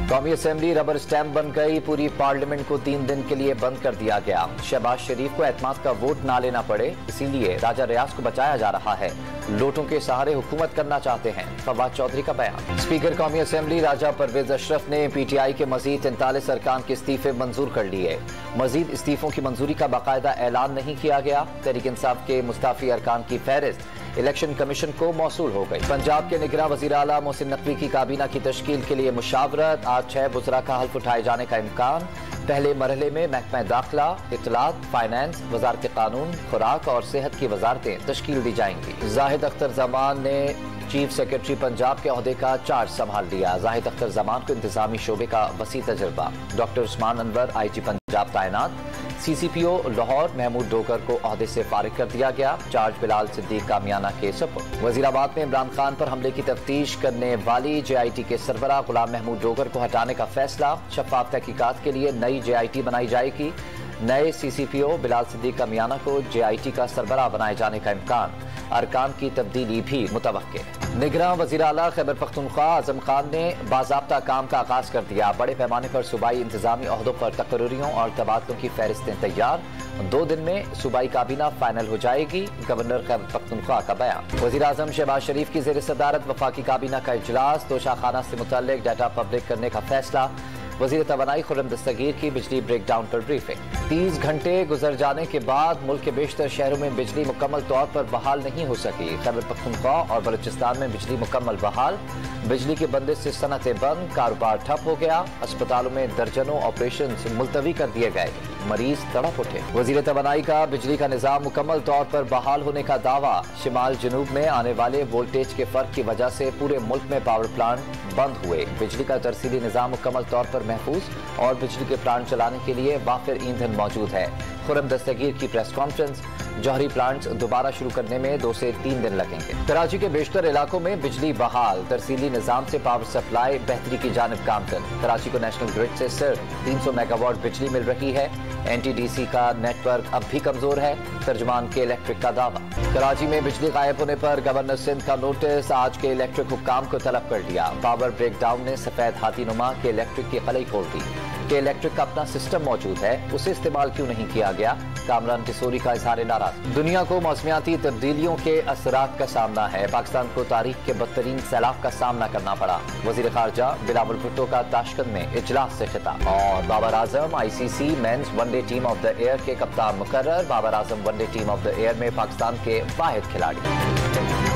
कौमी assembly rubber stamp बन गई, पूरी पार्लियामेंट को 3 दिन के लिए बंद कर दिया गया। शहबाज शरीफ को एतमाद का वोट ना लेना पड़े, इसीलिए राजा रियाज को बचाया जा रहा है। लोटों के सहारे हुकूमत करना चाहते हैं, फवाद चौधरी का बयान। स्पीकर कौमी असेंबली राजा परवेज अशरफ ने PTI के मजीद 43 अरकान के इस्तीफे मंजूर कर लिए। मजीद इस्तीफों की मंजूरी का बाकायदा ऐलान नहीं किया गया। तहरीक इंसाफ के मुस्ताफी अरकान की फहरिस्त इलेक्शन कमीशन को मौसूल हो गई। पंजाब के निगरां वज़ीर आला मोहसिन नकवी की काबीना की तश्कील के लिए मुशावरत। आज 6 वज़रा का हल्फ उठाए जाने का इम्कान। पहले मरहले में महकमा दाखिला, इत्तलात, फाइनेंस, वजारत कानून, खुराक और सेहत की वजारतें तश्कील दी जाएंगी। जाहिद अख्तर जमान ने चीफ सेक्रेटरी पंजाब के ओहदे का चार्ज संभाल लिया। जाहिद अख्तर जमान को इंतजामी शोबे का वसी तजर्बा। डॉक्टर उस्मान अनवर IG पंजाब तैनात। CCPO लाहौर महमूद डोगर को ओहदे से फारिग कर दिया गया। चार्ज बिलाल सिद्दीक कामियाना के सुपुर्द। वजीराबाद में इमरान खान पर हमले की तफ्तीश करने वाली JIT के सरबराह गुलाम महमूद डोगर को हटाने का फैसला। शफाफ तहकीकात के लिए नई JIT बनाई जाएगी। नए CCPO बिलाल सिद्दीक कामियाना को JIT का सरबराह बनाए जाने का इम्कान। अरकान की तब्दीली भी मुतवक्के। निगरां वज़ीर आला खैबर पख्तूनख्वा आजम खान ने बाज़ाब्ता काम का आगाज कर दिया। बड़े पैमाने पर सूबाई इंतजामी ओहदों पर तकर्रियों और तबादलों की फहरिस्तें तैयार। 2 दिन में सूबाई काबीना फाइनल हो जाएगी। गवर्नर खैबर पख्तूनख्वा का बयान। वज़ीर आज़म शहबाज शरीफ की ज़ेर सदारत वफाकी काबीना का इजलास। तोशाखाना से मुतल्लिक डाटा पब्लिक करने का फैसला। वज़ीर तवानाई खुर्रम दस्तगीर की बिजली ब्रेकडाउन पर ब्रीफिंग। 30 घंटे गुजर जाने के बाद मुल्क के बेशतर शहरों में बिजली मुकम्मल तौर पर बहाल नहीं हो सकी। खैबर पख्तूनख्वा और बलूचिस्तान में बिजली मुकम्मल बहाल। बिजली के बंदिश से सनतें बंद, कारोबार ठप हो गया। अस्पतालों में दर्जनों ऑपरेशन मुलतवी कर दिए गए, मरीज तड़प उठे। वज़ीर तवानाई का बिजली का निज़ाम मुकम्मल तौर पर बहाल होने का दावा। शिमाल जनूब में आने वाले वोल्टेज के फर्क की वजह से पूरे मुल्क में पावर प्लांट बंद हुए। बिजली का तरसीली निज़ाम मुकम्मल तौर पर महफूज और बिजली के प्लांट चलाने के लिए वाफिर ईंधन मौजूद है। खुर्रम दस्तगीर की प्रेस कॉन्फ्रेंस। जौहरी प्लांट्स दोबारा शुरू करने में 2 से 3 दिन लगेंगे। कराची के बेशतर इलाकों में बिजली बहाल। तरसीली निज़ाम से पावर सप्लाई बेहतरी की जानिब गामजन। कराची को नेशनल ग्रिड से सिर्फ 300 मेगावाट बिजली मिल रही है। NTDC का नेटवर्क अब भी कमजोर है, तर्जुमान के इलेक्ट्रिक का दावा। कराची में बिजली गायब होने पर गवर्नर सिंध का नोटिस। आज के इलेक्ट्रिक हुक्काम को तलब कर लिया। पावर ब्रेकडाउन ने सफेद हाथीनुमा के इलेक्ट्रिक की कलई खोल दी कि इलेक्ट्रिक का अपना सिस्टम मौजूद है, उसे इस्तेमाल क्यों नहीं किया गया। कामरान टिसोरी का इजहार नाराज। दुनिया को मौसमियाती तब्दीलियों के असरात का सामना है। पाकिस्तान को तारीख के बदतरीन सैलाब का सामना करना पड़ा। वजीर खारजा बिलावल भुट्टो का ताशकंद में इजलास से खिताब। और Babar Azam ICC men's one day team of the year के कप्तान मुकर्रर। Babar Azam one day team of the year में पाकिस्तान के वाहिद खिलाड़ी।